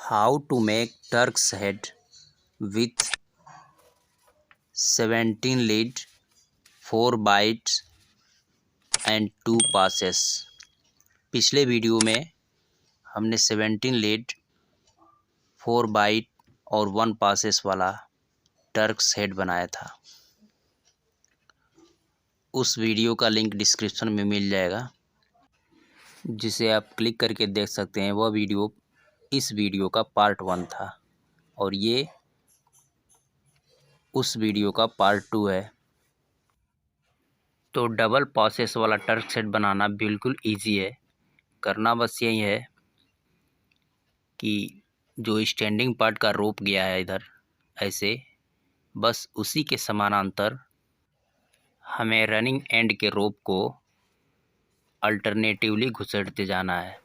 How to make Turk's head with 17 lead, 4 bites and 2 passes। पिछले video में हमने 17 lead, 4 bite और 1 passes वाला टर्क्स हेड बनाया था। उस वीडियो का लिंक डिस्क्रिप्शन में मिल जाएगा, जिसे आप क्लिक करके देख सकते हैं। वह वीडियो इस वीडियो का पार्ट 1 था और ये उस वीडियो का पार्ट 2 है। तो डबल पासेस वाला टर्क्स हेड बनाना बिल्कुल इजी है। करना बस यही है कि जो स्टैंडिंग पार्ट का रोप गया है इधर ऐसे, बस उसी के समानांतर हमें रनिंग एंड के रोप को अल्टरनेटिवली घुसेड़ते जाना है।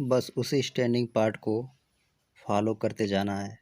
बस उसी स्टैंडिंग पार्ट को फॉलो करते जाना है।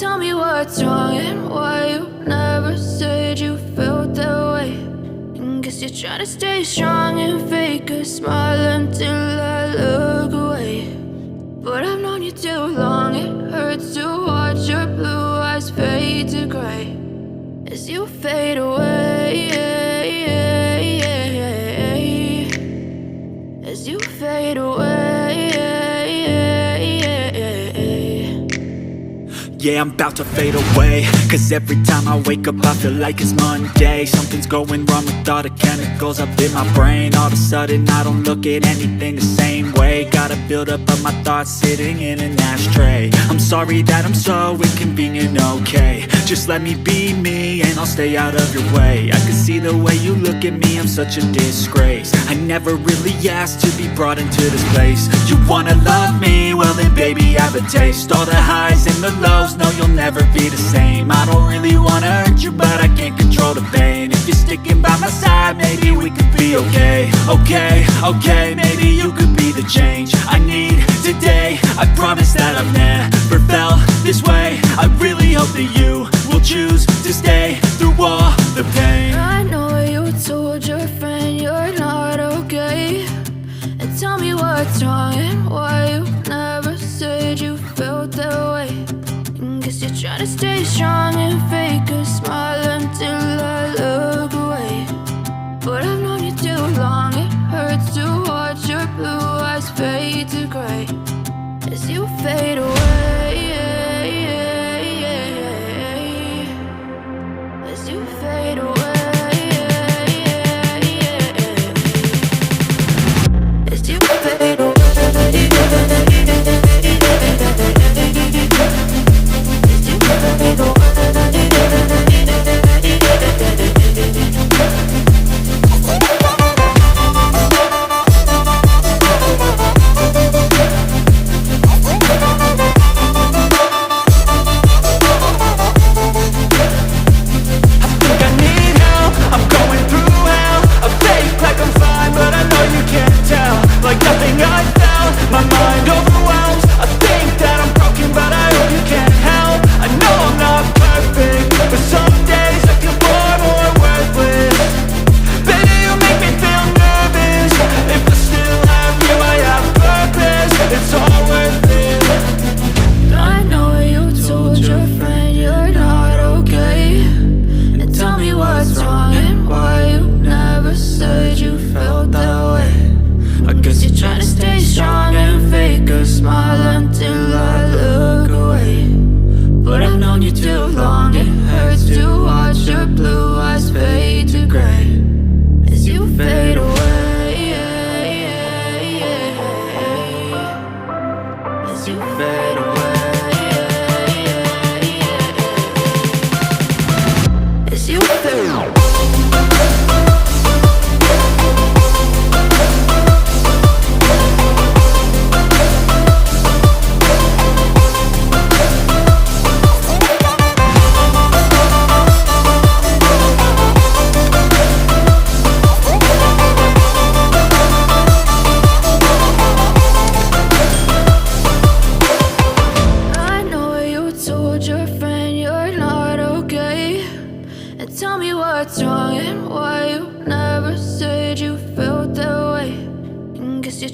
Tell me what's wrong and why you never said you felt that way. And guess you're trying to stay strong and fake a smile until I look away. But I've known you too long, it hurts to watch your blue eyes fade to gray as you fade away, as you fade away. Yeah, I'm about to fade away, cause every time I wake up I feel like it's Monday. Something's going wrong with all the chemicals up in my brain. All of a sudden I don't look at anything the same way. Got a build up of my thoughts sitting in an ashtray. I'm sorry that I'm so inconvenient, okay. Just let me be me and I'll stay out of your way. I can see the way you look at me, I'm such a disgrace. I never really asked to be brought into this place. You wanna love me? Well then baby I have a taste. All the highs and the lows, no you'll never be the same. I don't really wanna hurt you, but I can't control the pain. If you're sticking by my side, maybe we could be okay. Okay, maybe you could be the change I need today. I promise that I've never felt this way. I really hope that you will choose to stay through all the pain. I know you wrong and why you never said you felt that way. Guess you're trying to stay strong and fake a smile until I look away. But I've known you too long, it hurts to watch your blue eyes fade to gray as you fade away. As you fade away. As you fade away.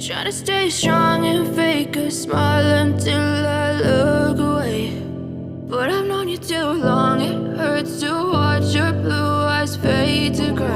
Trying to stay strong and fake a smile until I look away. But I've known you too long, it hurts to watch your blue eyes fade to gray.